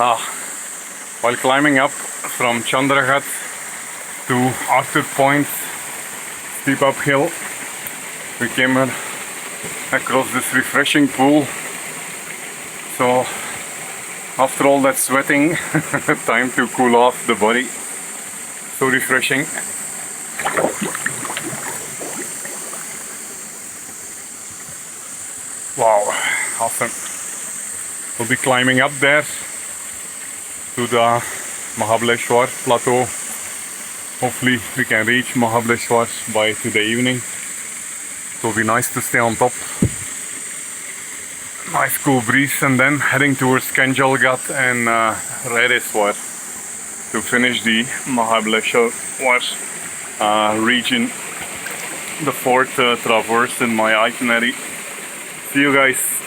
While climbing up from Chandragad to Arthur Point, steep uphill, we came across this refreshing pool. So after all that sweating, time to cool off the body. So refreshing. Wow, awesome. We'll be climbing up there to the Mahabaleshwar plateau. Hopefully we can reach Mahabaleshwar by today evening. It will be nice to stay on top. Nice cool breeze, and then heading towards Chandragad and Rediswar to finish the Mahabaleshwar region, the fourth traverse in my itinerary. See you guys.